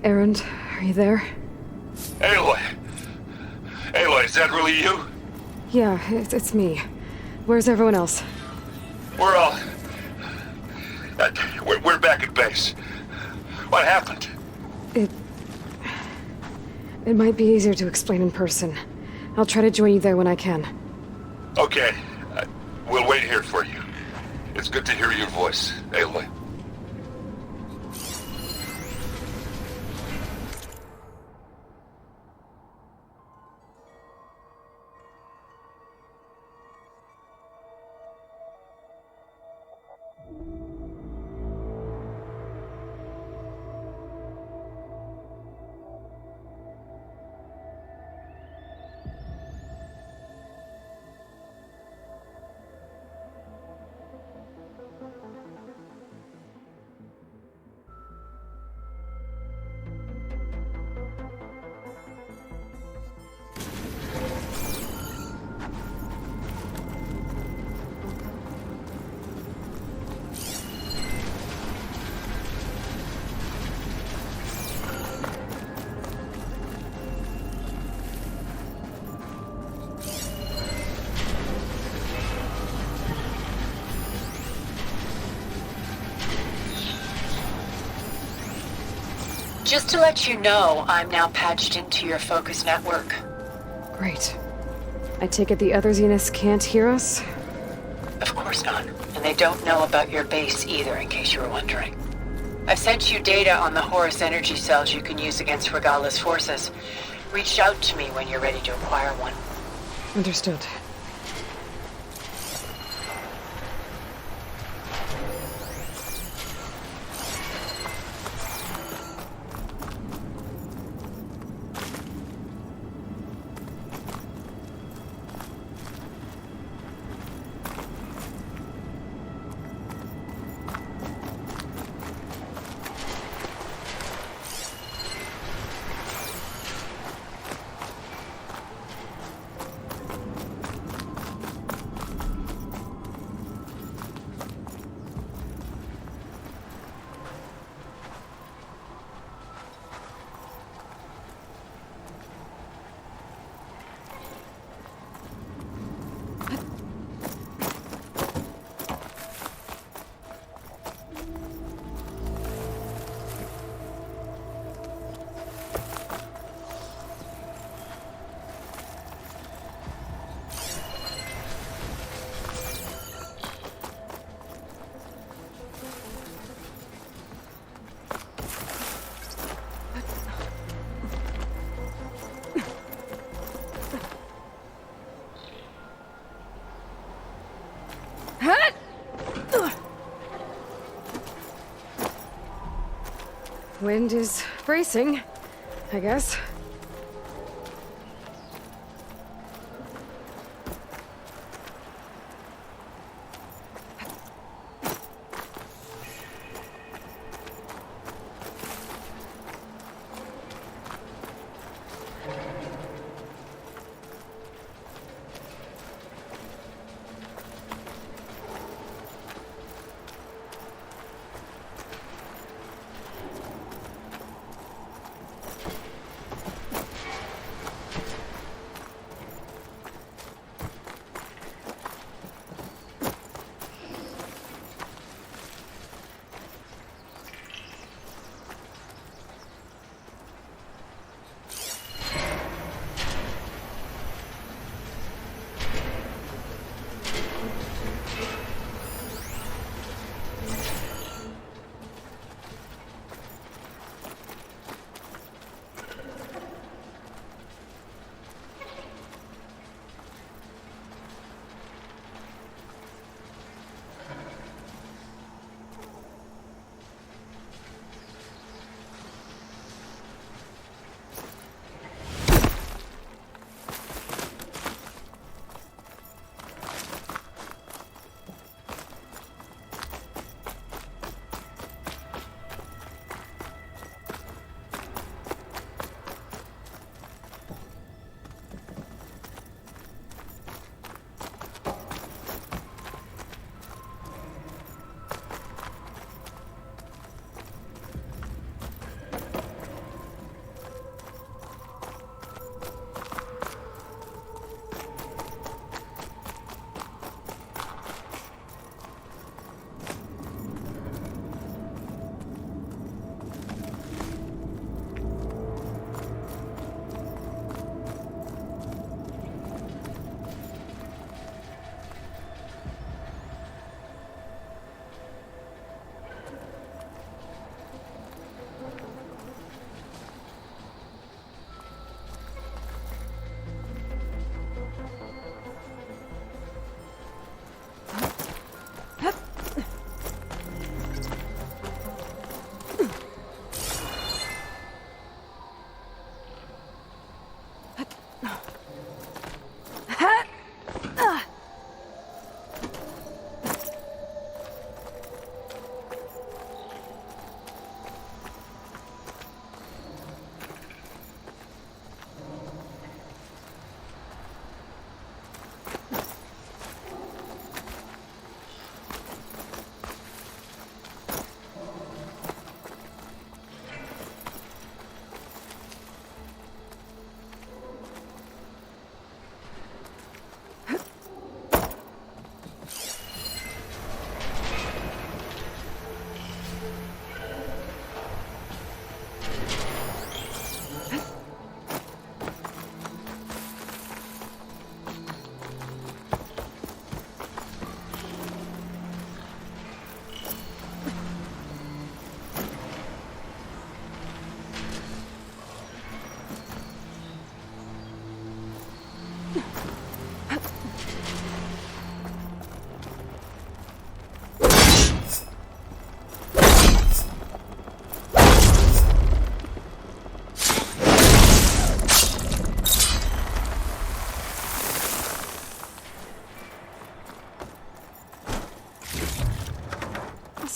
Erend, are you there? Aloy! Aloy, is that really you? Yeah, it's me. Where's everyone else? We're all... we're back at base. What happened? It might be easier to explain in person. I'll try to join you there when I can. Okay. We'll wait here for you. It's good to hear your voice, Aloy. Just to let you know, I'm now patched into your focus network. Great. I take it the other Zeniths can't hear us? Of course not. And they don't know about your base either, in case you were wondering. I've sent you data on the Horus energy cells you can use against Regala's forces. Reach out to me when you're ready to acquire one. Understood. Wind is bracing, I guess.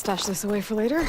stash this away for later.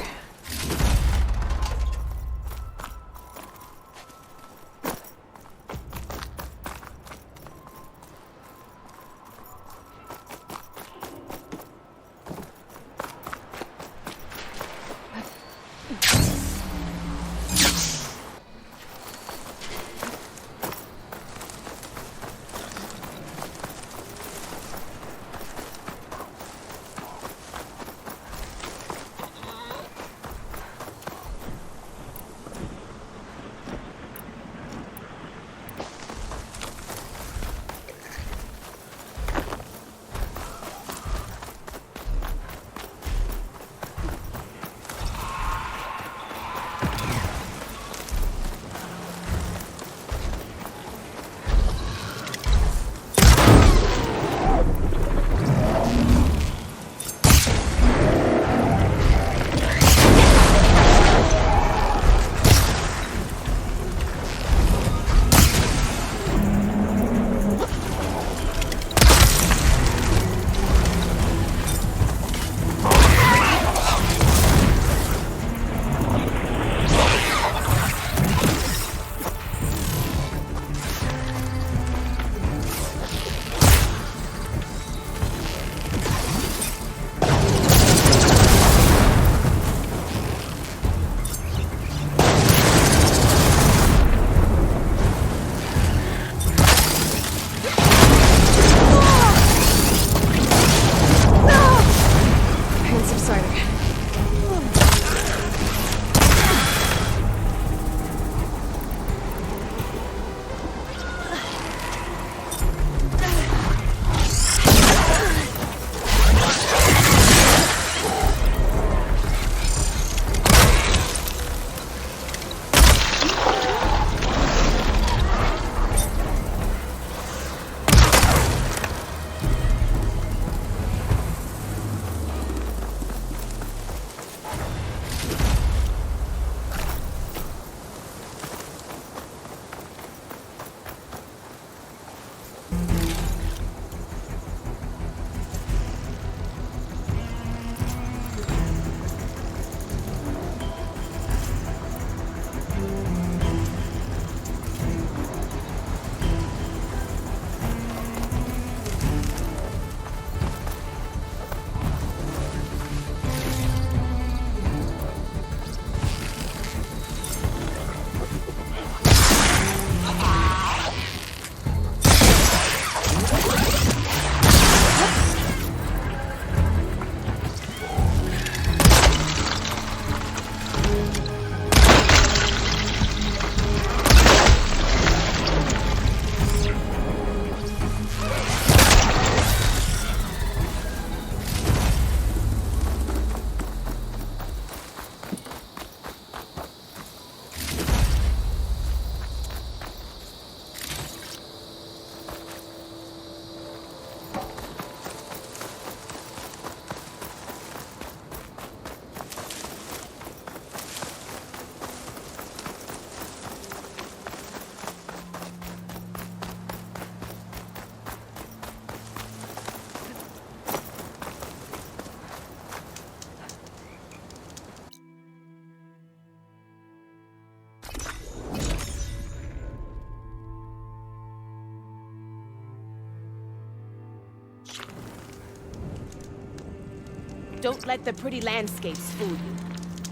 Don't let the pretty landscapes fool you.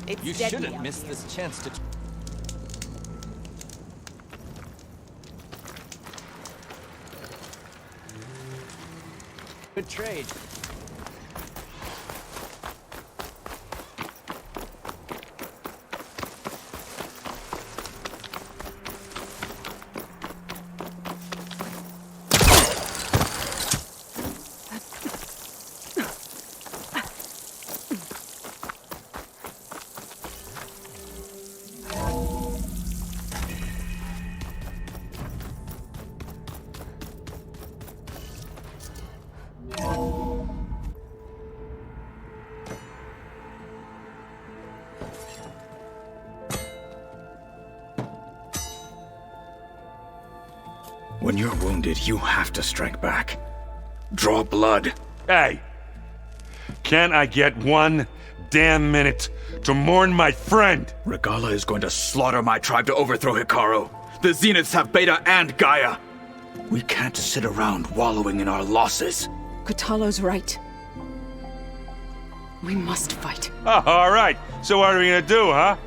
It's You deadly shouldn't out miss here. this chance to... Good trade. When you're wounded, you have to strike back. Draw blood. Hey! Can't I get one damn minute to mourn my friend. Regala is going to slaughter my tribe to overthrow Hikaru. The Zeniths have Beta and Gaia. We can't sit around wallowing in our losses. Kotallo's right. We must fight. Oh, all right. So what are we gonna do, huh?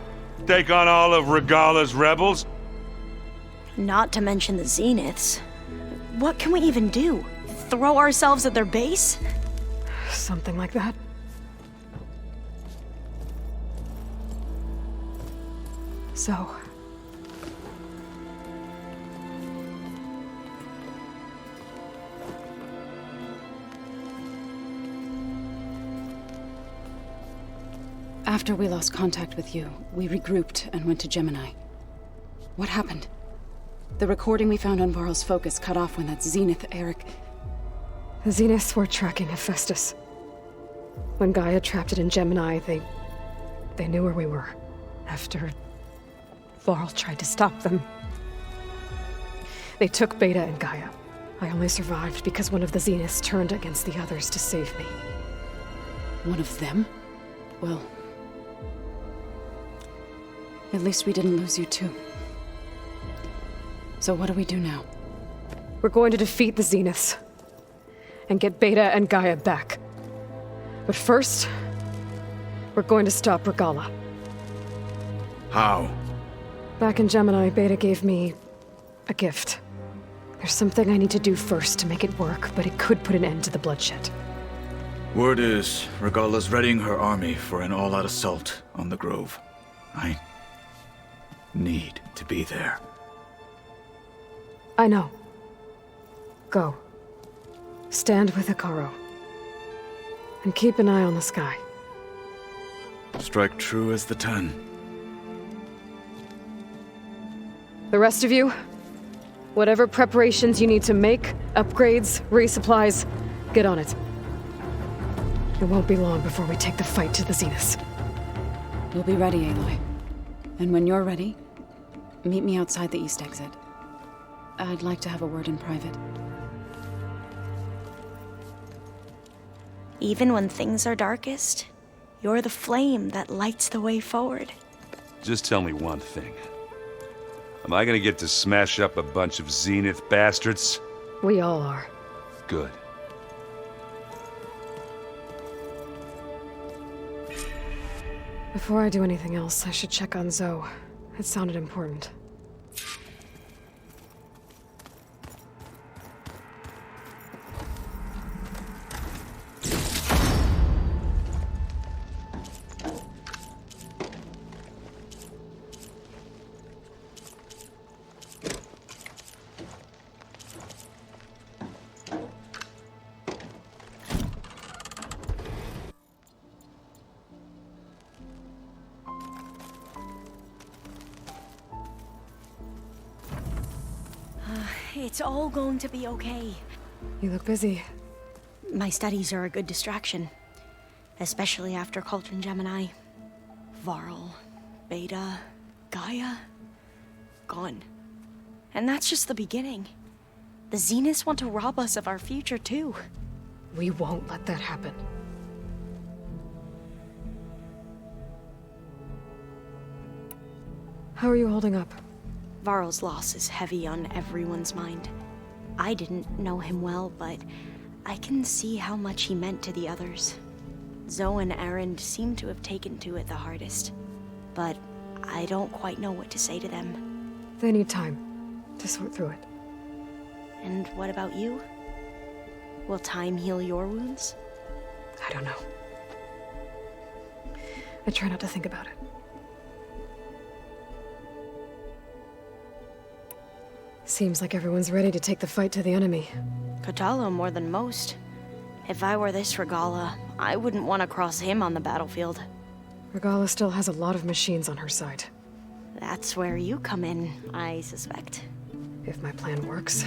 Take on all of Regala's rebels? Not to mention the Zeniths. What can we even do? Throw ourselves at their base? Something like that. So... After we lost contact with you, we regrouped and went to Gemini. What happened? The recording we found on Varl's focus cut off when that Zenith Eric... The Zeniths were tracking Hephaestus. When Gaia trapped it in Gemini, they knew where we were. After Varl tried to stop them. They took Beta and Gaia. I only survived because one of the Zeniths turned against the others to save me. One of them? Well... at least we didn't lose you too. So what do we do now? We're going to defeat the Zeniths. And get Beta and Gaia back. But first, we're going to stop Regala. How? Back in Gemini, Beta gave me a gift. There's something I need to do first to make it work, but it could put an end to the bloodshed. Word is, Regala's readying her army for an all-out assault on the Grove. I need to be there. I know. Go. Stand with Hikaru. And keep an eye on the sky. Strike true as the 10. The rest of you, whatever preparations you need to make, upgrades, resupplies, get on it. It won't be long before we take the fight to the Zeniths. We'll be ready, Aloy. And when you're ready, meet me outside the east exit. I'd like to have a word in private. Even when things are darkest, you're the flame that lights the way forward. Just tell me one thing. Am I gonna get to smash up a bunch of Zenith bastards? We all are. Good. Before I do anything else, I should check on Zoe. It sounded important. It's all going to be okay. You look busy. My studies are a good distraction. Especially after Cauldron Gemini. Varl, Beta, Gaia. Gone. And that's just the beginning. The Zeniths want to rob us of our future too. We won't let that happen. How are you holding up? Varl's loss is heavy on everyone's mind. I didn't know him well, but I can see how much he meant to the others. Zoe and Erend seem to have taken to it the hardest, but I don't quite know what to say to them. They need time to sort through it. And what about you? Will time heal your wounds? I don't know. I try not to think about it. Seems like everyone's ready to take the fight to the enemy. Kotallo more than most. If I were this Regala, I wouldn't want to cross him on the battlefield. Regala still has a lot of machines on her side. That's where you come in, I suspect. If my plan works.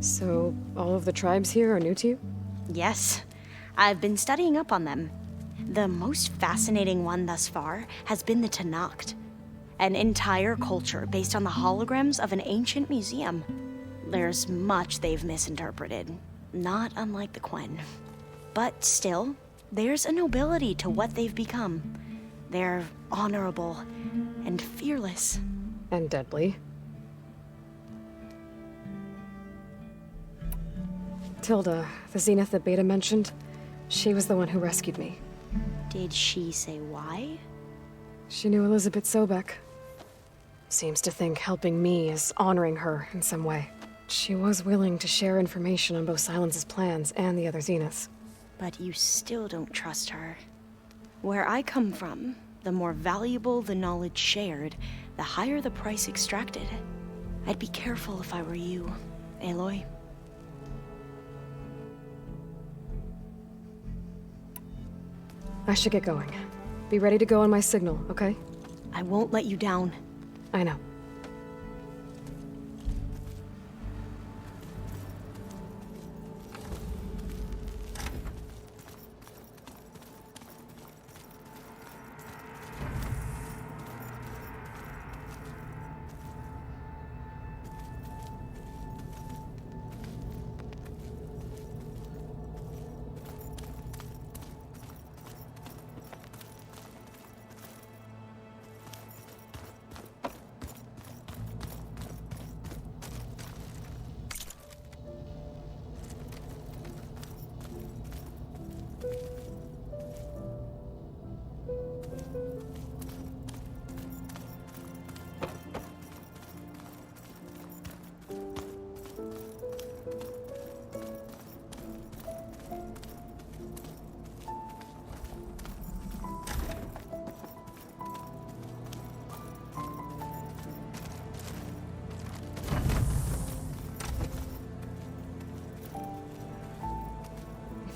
So, all of the tribes here are new to you? Yes, I've been studying up on them. The most fascinating one thus far has been the Tenakth, an entire culture based on the holograms of an ancient museum. There's much they've misinterpreted, not unlike the Quen. But still, there's a nobility to what they've become. They're honorable and fearless. And deadly. Tilda, the Zenith that Beta mentioned, she was the one who rescued me. Did she say why? She knew Elizabeth Sobek. Seems to think helping me is honoring her in some way. She was willing to share information on both Silence's plans and the other Zeniths. But you still don't trust her. Where I come from, the more valuable the knowledge shared, the higher the price extracted. I'd be careful if I were you, Aloy. I should get going. Be ready to go on my signal, okay? I won't let you down. I know.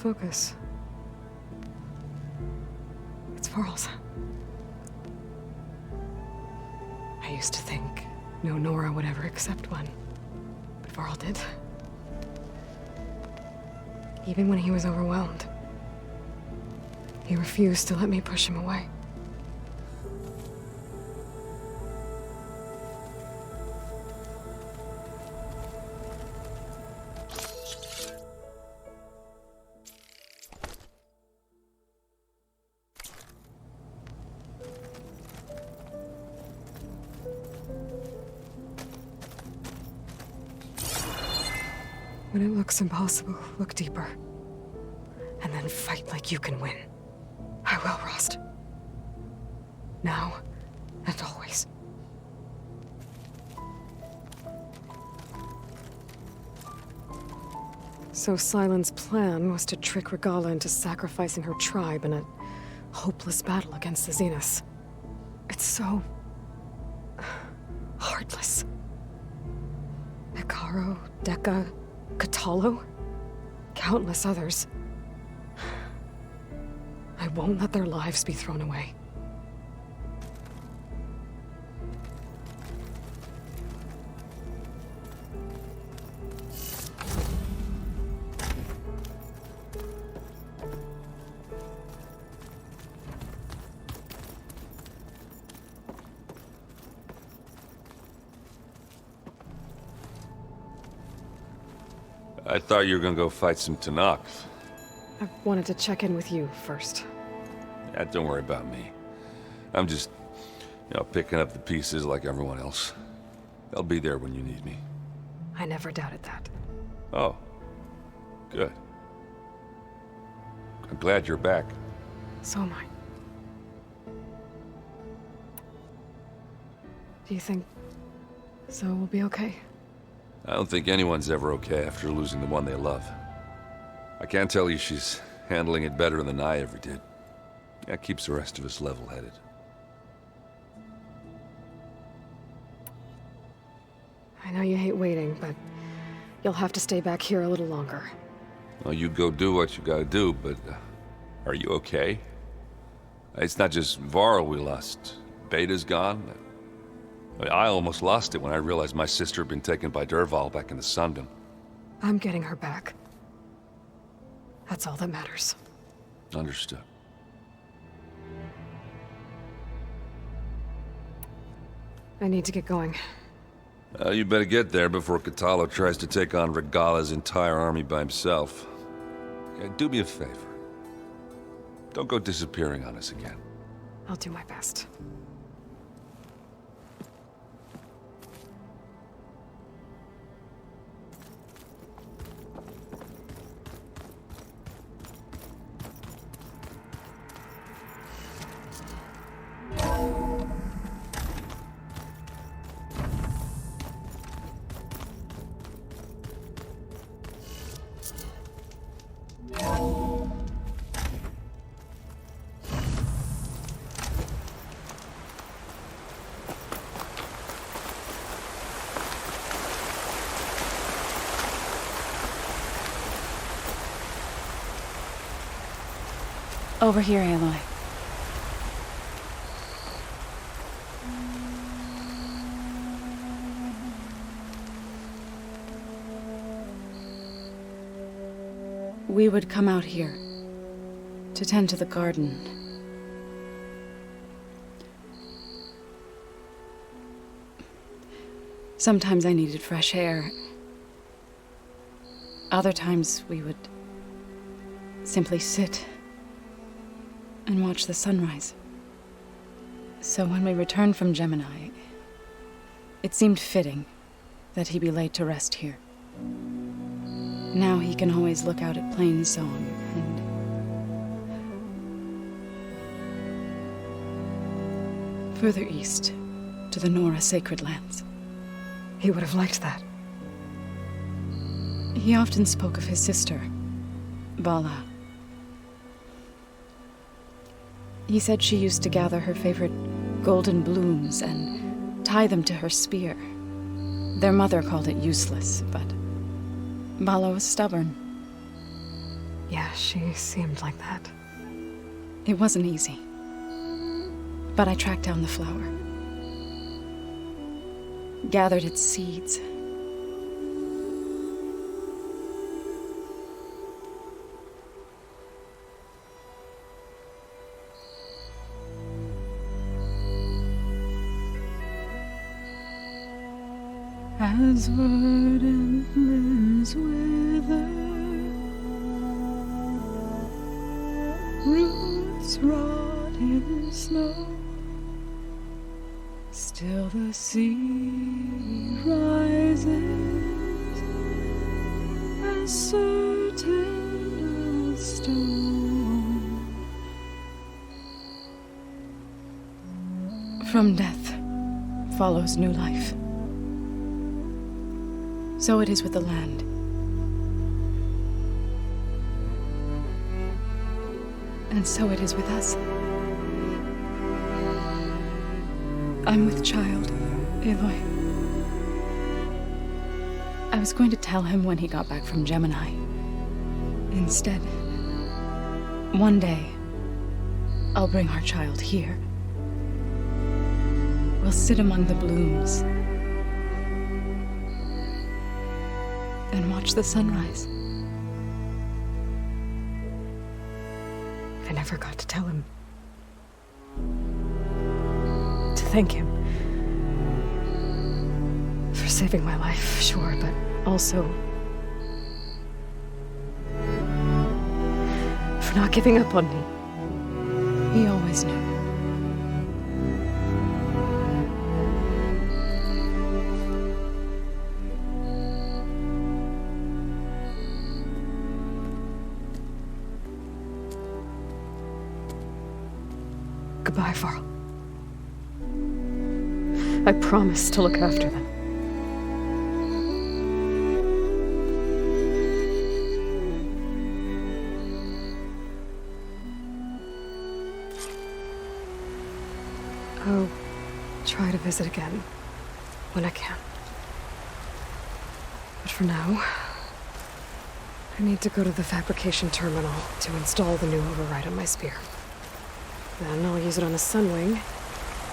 Focus. It's Varl's. I used to think no Nora would ever accept one, but Varl did. Even when he was overwhelmed, he refused to let me push him away. When it looks impossible, look deeper. And then fight like you can win. I will, Rost. Now and always. So Silen's plan was to trick Regala into sacrificing her tribe in a hopeless battle against the Zeniths. It's so... heartless. Hekarro, Dekka, Katalo? Countless others. I won't let their lives be thrown away. I thought you were gonna go fight some Tenakth. I wanted to check in with you first. Yeah, don't worry about me. I'm just, picking up the pieces like everyone else. I'll be there when you need me. I never doubted that. Oh. Good. I'm glad you're back. So am I. Do you think Zoe will be okay? I don't think anyone's ever okay after losing the one they love. I can't tell you she's handling it better than I ever did. That keeps the rest of us level-headed. I know you hate waiting, but you'll have to stay back here a little longer. Well, you go do what you gotta do, but are you okay? It's not just Varl we lost. Beta's gone. I almost lost it when I realized my sister had been taken by Dervahl back in the Sundom. I'm getting her back. That's all that matters. Understood. I need to get going. You better get there before Katalo tries to take on Regala's entire army by himself. Do me a favor. Don't go disappearing on us again. I'll do my best. Over here, Aloy. We would come out here to tend to the garden. Sometimes I needed fresh air. Other times we would simply sit and watch the sunrise. So when we returned from Gemini, it seemed fitting that he be laid to rest here. Now he can always look out at Plainsong and further east to the Nora Sacred Lands. He would have liked that. He often spoke of his sister, Vala. He said she used to gather her favorite golden blooms and tie them to her spear. Their mother called it useless, but Vala was stubborn. Yeah, she seemed like that. It wasn't easy. But I tracked down the flower. Gathered its seeds. As verdant limbs wither, roots rot in snow, still the sea rises, as certain as stone. From death follows new life. So it is with the land. And so it is with us. I'm with child, Aloy. I was going to tell him when he got back from Gemini. Instead, one day, I'll bring our child here. We'll sit among the blooms and watch the sunrise. I never got to tell him. To thank him. For saving my life, sure, but also for not giving up on me. He always knew. Goodbye, Varl. I promise to look after them. I'll try to visit again when I can. But for now, I need to go to the fabrication terminal to install the new override on my spear. Then I'll use it on a sunwing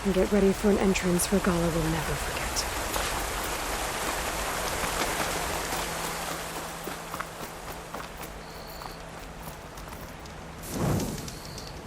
and get ready for an entrance Regala will never forget.